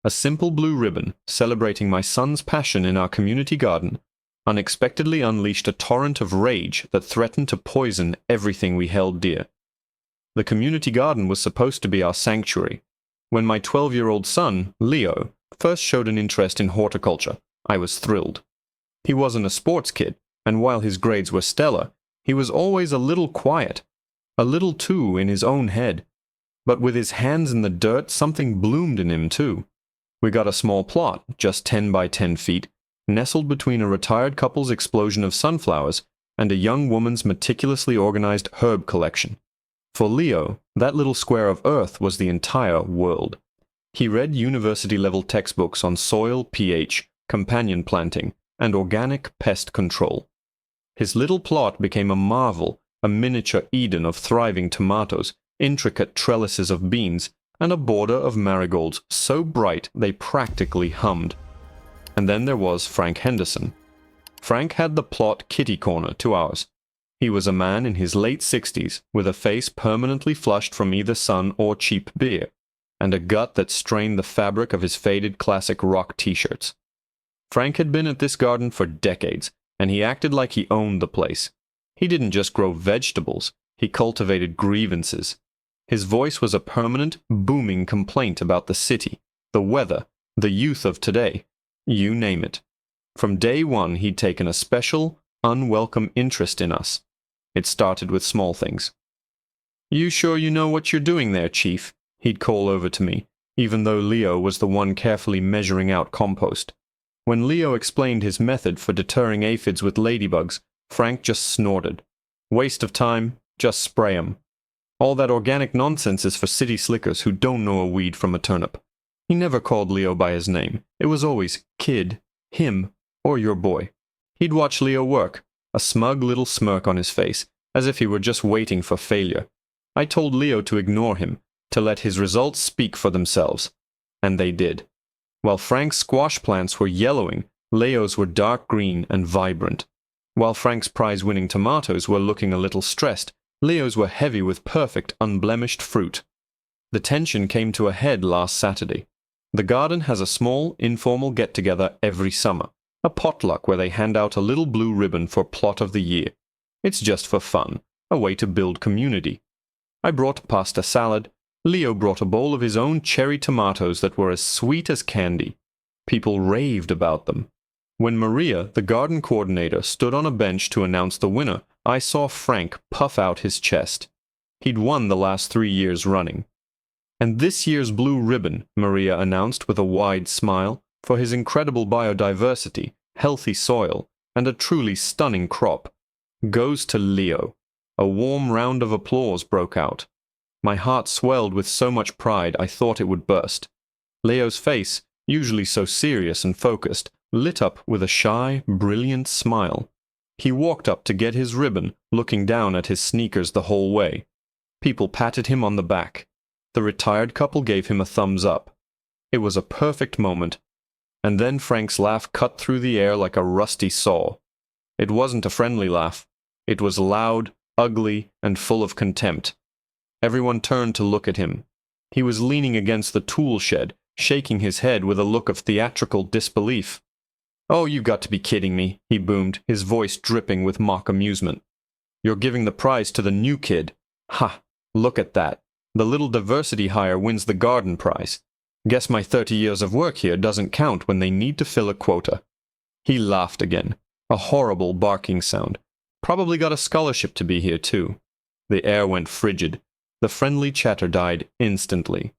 a simple blue ribbon celebrating my son's passion in our community garden, unexpectedly unleashed a torrent of rage that threatened to poison everything we held dear. The community garden was supposed to be our sanctuary. When my 12-year-old son, Leo, first showed an interest in horticulture, I was thrilled. He wasn't a sports kid, and while his grades were stellar, he was always a little quiet, a little too in his own head. But with his hands in the dirt, something bloomed in him too. We got a small plot, just 10 by 10 feet, nestled between a retired couple's explosion of sunflowers and a young woman's meticulously organized herb collection. For Leo, that little square of earth was the entire world. He read university-level textbooks on soil, pH, companion planting, and organic pest control. His little plot became a marvel, a miniature Eden of thriving tomatoes, intricate trellises of beans, and a border of marigolds so bright they practically hummed. And then there was Frank Henderson. Frank had the plot kitty corner to ours. He was a man in his late 60s, with a face permanently flushed from either sun or cheap beer, and a gut that strained the fabric of his faded classic rock t-shirts. Frank had been at this garden for decades, and he acted like he owned the place. He didn't just grow vegetables, he cultivated grievances. His voice was a permanent, booming complaint about the city, the weather, the youth of today, you name it. From day one he'd taken a special, unwelcome interest in us. It started with small things. "You sure you know what you're doing there, Chief?" he'd call over to me, even though Leo was the one carefully measuring out compost. When Leo explained his method for deterring aphids with ladybugs, Frank just snorted. "Waste of time, just spray 'em. All that organic nonsense is for city slickers who don't know a weed from a turnip." He never called Leo by his name. It was always kid, him, or your boy. He'd watch Leo work, a smug little smirk on his face, as if he were just waiting for failure. I told Leo to ignore him, to let his results speak for themselves. And they did. While Frank's squash plants were yellowing, Leo's were dark green and vibrant. While Frank's prize-winning tomatoes were looking a little stressed, Leo's were heavy with perfect, unblemished fruit. The tension came to a head last Saturday. The garden has a small, informal get-together every summer, a potluck where they hand out a little blue ribbon for plot of the year. It's just for fun, a way to build community. I brought pasta salad. Leo brought a bowl of his own cherry tomatoes that were as sweet as candy. People raved about them. When Maria, the garden coordinator, stood on a bench to announce the winner, I saw Frank puff out his chest. He'd won the last 3 years running. And this year's blue ribbon, Maria announced with a wide smile, for his incredible biodiversity, healthy soil, and a truly stunning crop, goes to Leo. A warm round of applause broke out. My heart swelled with so much pride I thought it would burst. Leo's face, usually so serious and focused, lit up with a shy, brilliant smile. He walked up to get his ribbon, looking down at his sneakers the whole way. People patted him on the back. The retired couple gave him a thumbs up. It was a perfect moment. And then Frank's laugh cut through the air like a rusty saw. It wasn't a friendly laugh. It was loud, ugly, and full of contempt. Everyone turned to look at him. He was leaning against the tool shed, shaking his head with a look of theatrical disbelief. "Oh, you've got to be kidding me," he boomed, his voice dripping with mock amusement. "You're giving the prize to the new kid. Ha, look at that. The little diversity hire wins the garden prize. Guess my 30 years of work here doesn't count when they need to fill a quota." He laughed again, a horrible barking sound. Probably got a scholarship to be here, too. The air went frigid. The friendly chatter died instantly.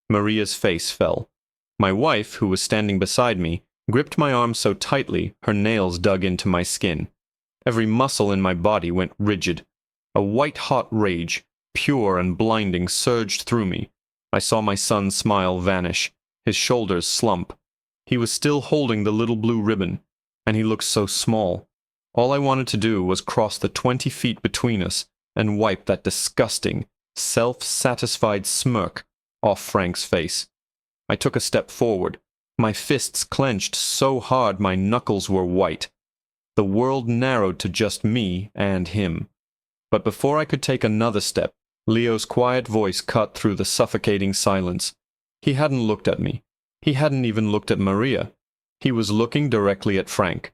Maria's face fell. My wife, who was standing beside me, gripped my arm so tightly her nails dug into my skin. Every muscle in my body went rigid. A white-hot rage, pure and blinding, surged through me. I saw my son's smile vanish, his shoulders slump. He was still holding the little blue ribbon, and he looked so small. All I wanted to do was cross the 20 feet between us and wipe that disgusting, self-satisfied smirk off Frank's face. I took a step forward. My fists clenched so hard my knuckles were white. The world narrowed to just me and him. But before I could take another step, Leo's quiet voice cut through the suffocating silence. He hadn't looked at me. He hadn't even looked at Maria. He was looking directly at Frank.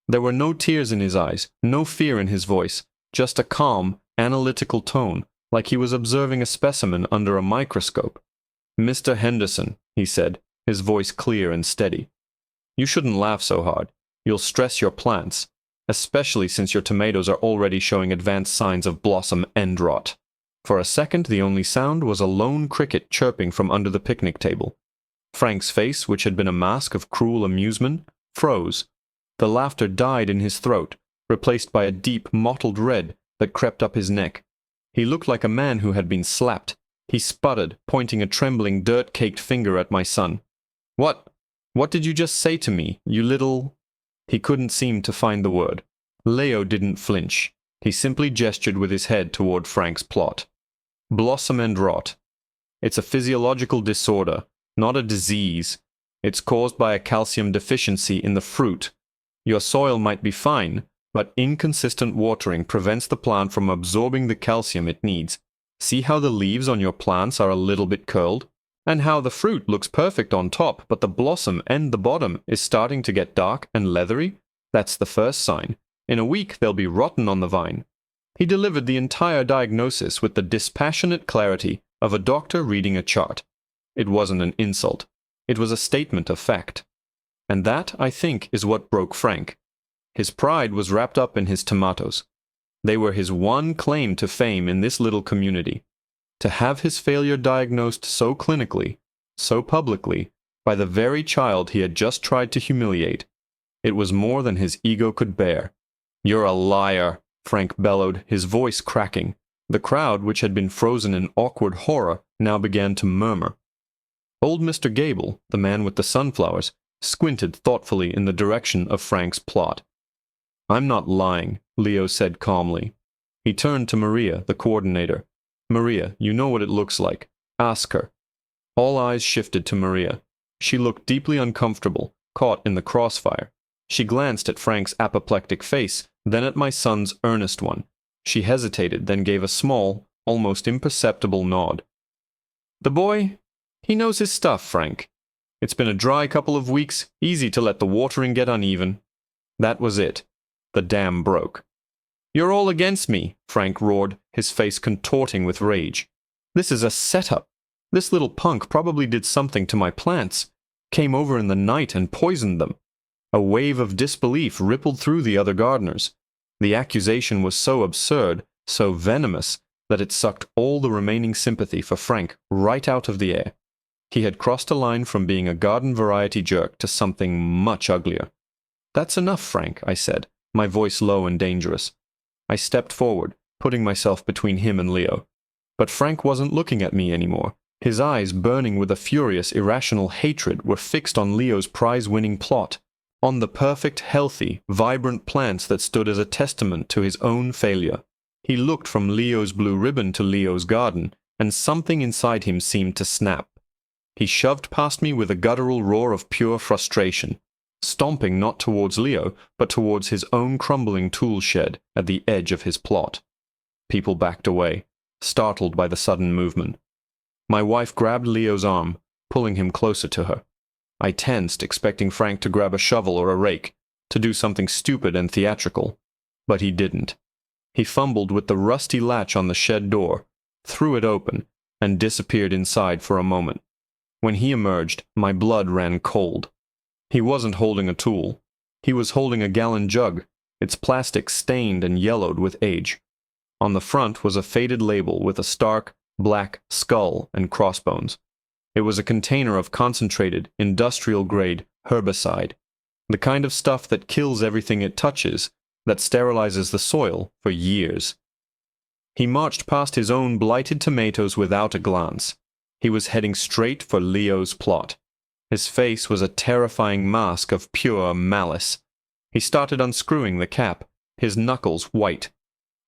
There were no tears in his eyes, no fear in his voice, just a calm, analytical tone, like he was observing a specimen under a microscope. "Mr. Henderson," he said, his voice clear and steady, "you shouldn't laugh so hard. You'll stress your plants, especially since your tomatoes are already showing advanced signs of blossom end rot." For a second, the only sound was a lone cricket chirping from under the picnic table. Frank's face, which had been a mask of cruel amusement, froze. The laughter died in his throat, replaced by a deep, mottled red that crept up his neck. He looked like a man who had been slapped. He sputtered, pointing a trembling, dirt-caked finger at my son. What did you just say to me, you little—" He couldn't seem to find the word. Leo didn't flinch. He simply gestured with his head toward Frank's plot. "Blossom end rot. It's a physiological disorder, not a disease. It's caused by a calcium deficiency in the fruit. Your soil might be fine, but inconsistent watering prevents the plant from absorbing the calcium it needs. See how the leaves on your plants are a little bit curled? And how the fruit looks perfect on top, but the blossom and the bottom is starting to get dark and leathery? That's the first sign. In a week they'll be rotten on the vine." He delivered the entire diagnosis with the dispassionate clarity of a doctor reading a chart. It wasn't an insult. It was a statement of fact. And that, I think, is what broke Frank. His pride was wrapped up in his tomatoes. They were his one claim to fame in this little community. To have his failure diagnosed so clinically, so publicly, by the very child he had just tried to humiliate, it was more than his ego could bear. "You're a liar," Frank bellowed, his voice cracking. The crowd, which had been frozen in awkward horror, now began to murmur. Old Mr. Gable, the man with the sunflowers, squinted thoughtfully in the direction of Frank's plot. "I'm not lying," Leo said calmly. He turned to Maria, the coordinator. "Maria, you know what it looks like. Ask her." All eyes shifted to Maria. She looked deeply uncomfortable, caught in the crossfire. She glanced at Frank's apoplectic face, then at my son's earnest one. She hesitated, then gave a small, almost imperceptible nod. "The boy, he knows his stuff, Frank. It's been a dry couple of weeks, easy to let the watering get uneven." That was it. The dam broke. "You're all against me," Frank roared, his face contorting with rage. "This is a setup. This little punk probably did something to my plants, came over in the night and poisoned them." A wave of disbelief rippled through the other gardeners. The accusation was so absurd, so venomous, that it sucked all the remaining sympathy for Frank right out of the air. He had crossed a line from being a garden variety jerk to something much uglier. "That's enough, Frank," I said, my voice low and dangerous. I stepped forward, putting myself between him and Leo. But Frank wasn't looking at me anymore. His eyes, burning with a furious, irrational hatred, were fixed on Leo's prize-winning plot, on the perfect, healthy, vibrant plants that stood as a testament to his own failure. He looked from Leo's blue ribbon to Leo's garden, and something inside him seemed to snap. He shoved past me with a guttural roar of pure frustration, stomping not towards Leo, but towards his own crumbling tool shed at the edge of his plot. People backed away, startled by the sudden movement. My wife grabbed Leo's arm, pulling him closer to her. I tensed, expecting Frank to grab a shovel or a rake, to do something stupid and theatrical. But he didn't. He fumbled with the rusty latch on the shed door, threw it open, and disappeared inside for a moment. When he emerged, my blood ran cold. He wasn't holding a tool. He was holding a gallon jug, its plastic stained and yellowed with age. On the front was a faded label with a stark, black skull and crossbones. It was a container of concentrated, industrial-grade herbicide, the kind of stuff that kills everything it touches, that sterilizes the soil for years. He marched past his own blighted tomatoes without a glance. He was heading straight for Leo's plot. His face was a terrifying mask of pure malice. He started unscrewing the cap, his knuckles white.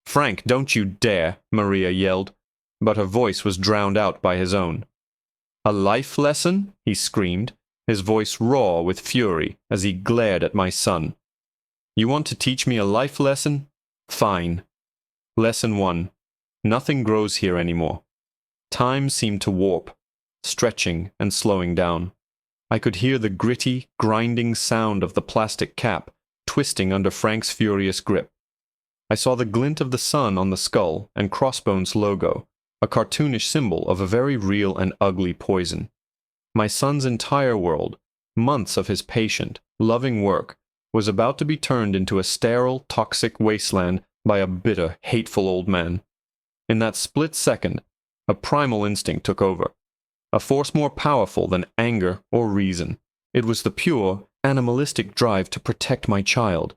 "Frank, don't you dare!" Maria yelled, but her voice was drowned out by his own. "A life lesson?" he screamed, his voice raw with fury as he glared at my son. "You want to teach me a life lesson? Fine. Lesson 1. Nothing grows here anymore." Time seemed to warp, stretching and slowing down. I could hear the gritty, grinding sound of the plastic cap twisting under Frank's furious grip. I saw the glint of the sun on the skull and Crossbones logo, a cartoonish symbol of a very real and ugly poison. My son's entire world, months of his patient, loving work, was about to be turned into a sterile, toxic wasteland by a bitter, hateful old man. In that split second, a primal instinct took over, a force more powerful than anger or reason. It was the pure, animalistic drive to protect my child.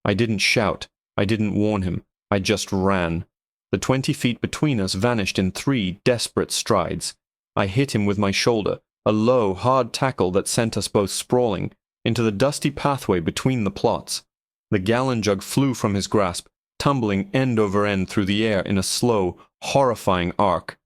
I didn't shout. I didn't warn him. I just ran. The 20 feet between us vanished in 3 desperate strides. I hit him with my shoulder, a low, hard tackle that sent us both sprawling into the dusty pathway between the plots. The gallon jug flew from his grasp, tumbling end over end through the air in a slow, horrifying arc.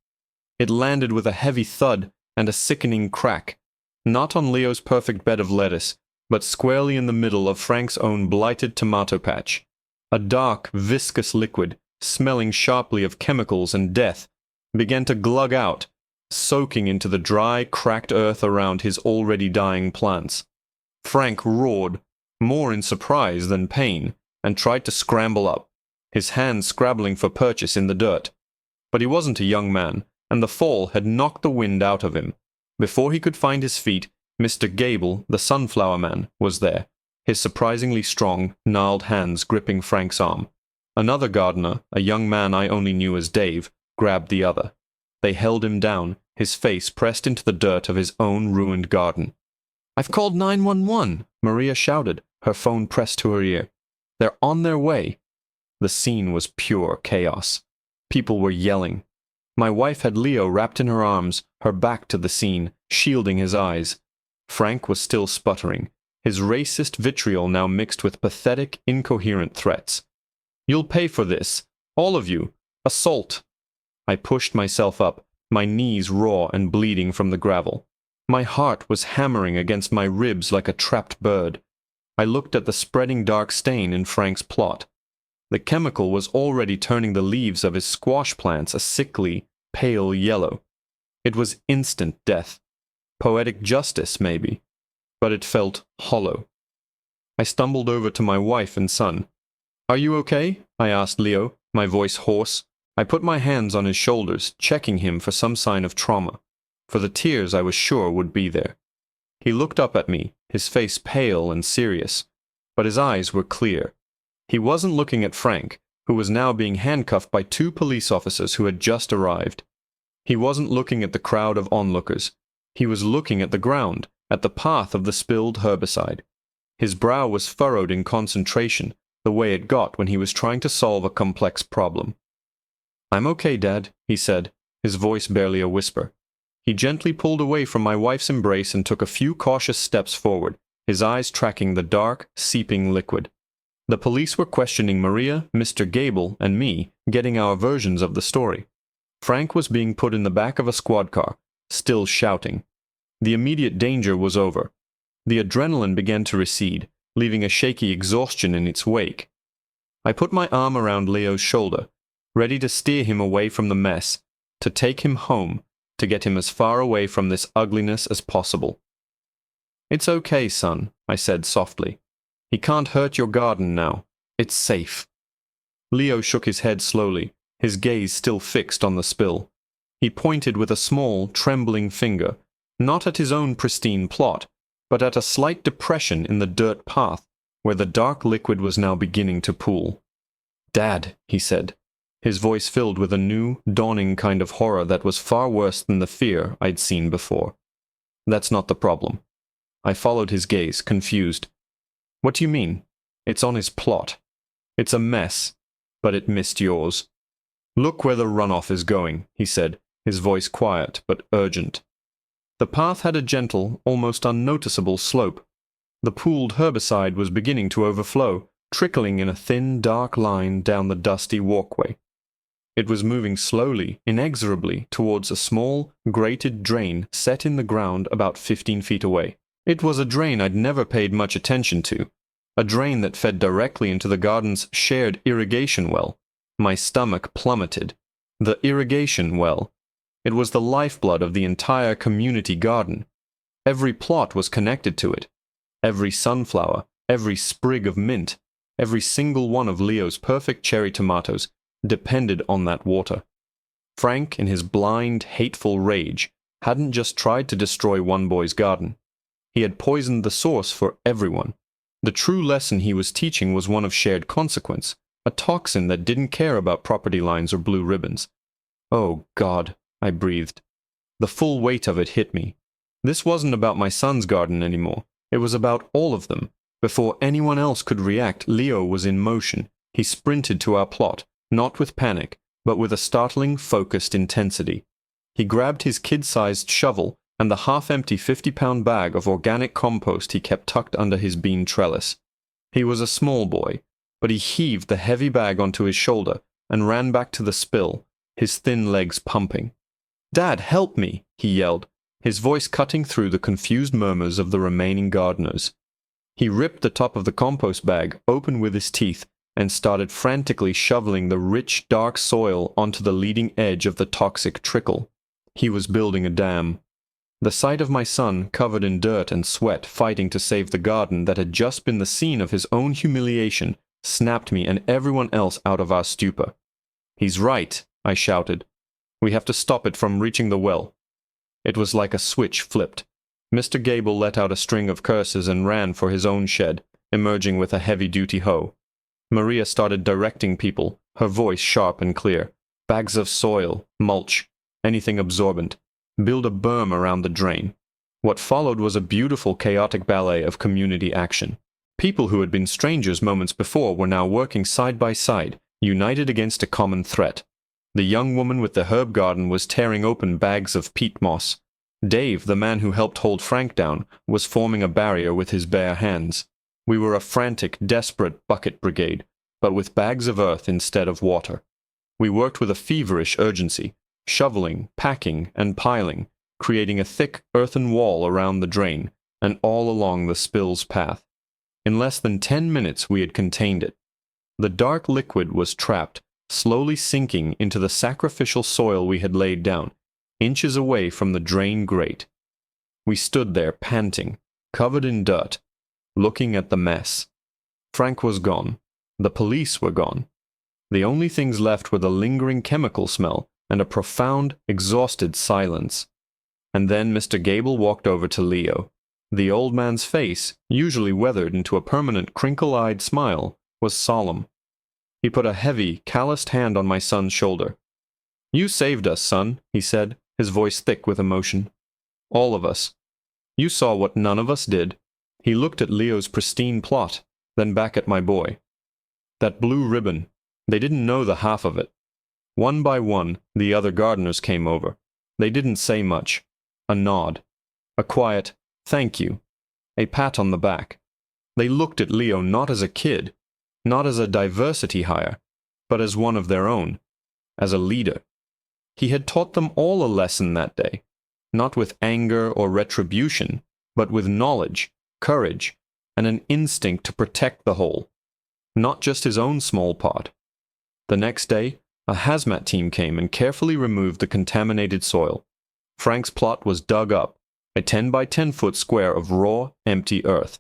It landed with a heavy thud and a sickening crack, not on Leo's perfect bed of lettuce, but squarely in the middle of Frank's own blighted tomato patch. A dark, viscous liquid, smelling sharply of chemicals and death, began to glug out, soaking into the dry, cracked earth around his already dying plants. Frank roared, more in surprise than pain, and tried to scramble up, his hands scrabbling for purchase in the dirt. But he wasn't a young man, and the fall had knocked the wind out of him. Before he could find his feet, Mr. Gable, the sunflower man, was there, his surprisingly strong, gnarled hands gripping Frank's arm. Another gardener, a young man I only knew as Dave, grabbed the other. They held him down, his face pressed into the dirt of his own ruined garden. "I've called 911!" Maria shouted, her phone pressed to her ear. "They're on their way." The scene was pure chaos. People were yelling. My wife had Leo wrapped in her arms, her back to the scene, shielding his eyes. Frank was still sputtering, his racist vitriol now mixed with pathetic, incoherent threats. "You'll pay for this. All of you. Assault." I pushed myself up, my knees raw and bleeding from the gravel. My heart was hammering against my ribs like a trapped bird. I looked at the spreading dark stain in Frank's plot. The chemical was already turning the leaves of his squash plants a sickly, pale yellow. It was instant death. Poetic justice, maybe. But it felt hollow. I stumbled over to my wife and son. "Are you okay?" I asked Leo, my voice hoarse. I put my hands on his shoulders, checking him for some sign of trauma, for the tears I was sure would be there. He looked up at me, his face pale and serious, but his eyes were clear. He wasn't looking at Frank, who was now being handcuffed by 2 police officers who had just arrived. He wasn't looking at the crowd of onlookers. He was looking at the ground, at the path of the spilled herbicide. His brow was furrowed in concentration, the way it got when he was trying to solve a complex problem. "I'm okay, Dad," he said, his voice barely a whisper. He gently pulled away from my wife's embrace and took a few cautious steps forward, his eyes tracking the dark, seeping liquid. The police were questioning Maria, Mr. Gable, and me, getting our versions of the story. Frank was being put in the back of a squad car, still shouting. The immediate danger was over. The adrenaline began to recede, leaving a shaky exhaustion in its wake. I put my arm around Leo's shoulder, ready to steer him away from the mess, to take him home, to get him as far away from this ugliness as possible. "It's okay, son," I said softly. "He can't hurt your garden now. It's safe." Leo shook his head slowly, his gaze still fixed on the spill. He pointed with a small, trembling finger, not at his own pristine plot, but at a slight depression in the dirt path, where the dark liquid was now beginning to pool. "Dad," he said, his voice filled with a new, dawning kind of horror that was far worse than the fear I'd seen before. "That's not the problem." I followed his gaze, confused. "What do you mean? It's on his plot. It's a mess, but it missed yours." "Look where the runoff is going," he said, his voice quiet but urgent. The path had a gentle, almost unnoticeable slope. The pooled herbicide was beginning to overflow, trickling in a thin, dark line down the dusty walkway. It was moving slowly, inexorably, towards a small, grated drain set in the ground about 15 feet away. It was a drain I'd never paid much attention to, a drain that fed directly into the garden's shared irrigation well. My stomach plummeted. The irrigation well. It was the lifeblood of the entire community garden. Every plot was connected to it. Every sunflower, every sprig of mint, every single one of Leo's perfect cherry tomatoes depended on that water. Frank, in his blind, hateful rage, hadn't just tried to destroy one boy's garden. He had poisoned the source for everyone. The true lesson he was teaching was one of shared consequence, a toxin that didn't care about property lines or blue ribbons. Oh, God, I breathed. The full weight of it hit me. This wasn't about my son's garden anymore. It was about all of them. Before anyone else could react, Leo was in motion. He sprinted to our plot, not with panic, but with a startling, focused intensity. He grabbed his kid-sized shovel and the half-empty 50-pound bag of organic compost he kept tucked under his bean trellis. He was a small boy, but he heaved the heavy bag onto his shoulder and ran back to the spill, his thin legs pumping. "Dad, help me!" he yelled, his voice cutting through the confused murmurs of the remaining gardeners. He ripped the top of the compost bag open with his teeth and started frantically shoveling the rich, dark soil onto the leading edge of the toxic trickle. He was building a dam. The sight of my son, covered in dirt and sweat, fighting to save the garden that had just been the scene of his own humiliation, snapped me and everyone else out of our stupor. "He's right," I shouted. "We have to stop it from reaching the well." It was like a switch flipped. Mr. Gable let out a string of curses and ran for his own shed, emerging with a heavy-duty hoe. Maria started directing people, her voice sharp and clear. "Bags of soil, mulch, anything absorbent. Build a berm around the drain." What followed was a beautiful, chaotic ballet of community action. People who had been strangers moments before were now working side by side, united against a common threat. The young woman with the herb garden was tearing open bags of peat moss. Dave, the man who helped hold Frank down, was forming a barrier with his bare hands. We were a frantic, desperate bucket brigade, but with bags of earth instead of water. We worked with a feverish urgency, shoveling, packing, and piling, creating a thick earthen wall around the drain and all along the spill's path. In less than 10 minutes we had contained it. The dark liquid was trapped, slowly sinking into the sacrificial soil we had laid down, inches away from the drain grate. We stood there panting, covered in dirt, looking at the mess. Frank was gone. The police were gone. The only things left were the lingering chemical smell and a profound, exhausted silence. And then Mr. Gable walked over to Leo. The old man's face, usually weathered into a permanent crinkle-eyed smile, was solemn. He put a heavy, calloused hand on my son's shoulder. "You saved us, son," he said, his voice thick with emotion. "All of us. You saw what none of us did." He looked at Leo's pristine plot, then back at my boy. "That blue ribbon, they didn't know the half of it. One by one, the other gardeners came over. They didn't say much. A nod. A quiet, thank you. A pat on the back. They looked at Leo not as a kid, not as a diversity hire, but as one of their own, as a leader. He had taught them all a lesson that day, not with anger or retribution, but with knowledge, courage, and an instinct to protect the whole, not just his own small part. The next day, a hazmat team came and carefully removed the contaminated soil. Frank's plot was dug up, a 10 by 10 foot square of raw, empty earth.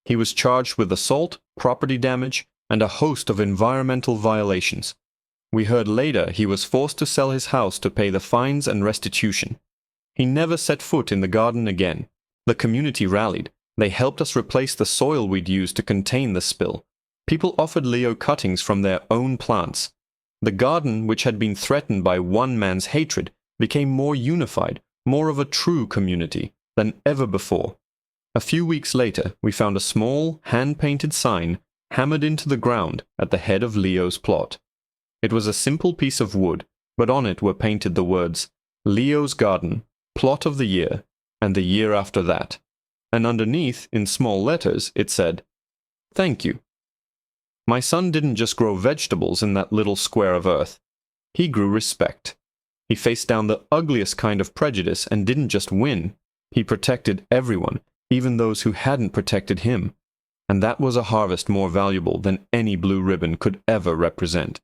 He was charged with assault, property damage, and a host of environmental violations. We heard later he was forced to sell his house to pay the fines and restitution. He never set foot in the garden again. The community rallied. They helped us replace the soil we'd used to contain the spill. People offered Leo cuttings from their own plants. The garden, which had been threatened by one man's hatred, became more unified, more of a true community than ever before. A few weeks later, we found a small, hand-painted sign hammered into the ground at the head of Leo's plot. It was a simple piece of wood, but on it were painted the words, "Leo's Garden, Plot of the Year, and the Year After That." And underneath, in small letters, it said, "Thank you." My son didn't just grow vegetables in that little square of earth. He grew respect. He faced down the ugliest kind of prejudice and didn't just win. He protected everyone, even those who hadn't protected him. And that was a harvest more valuable than any blue ribbon could ever represent.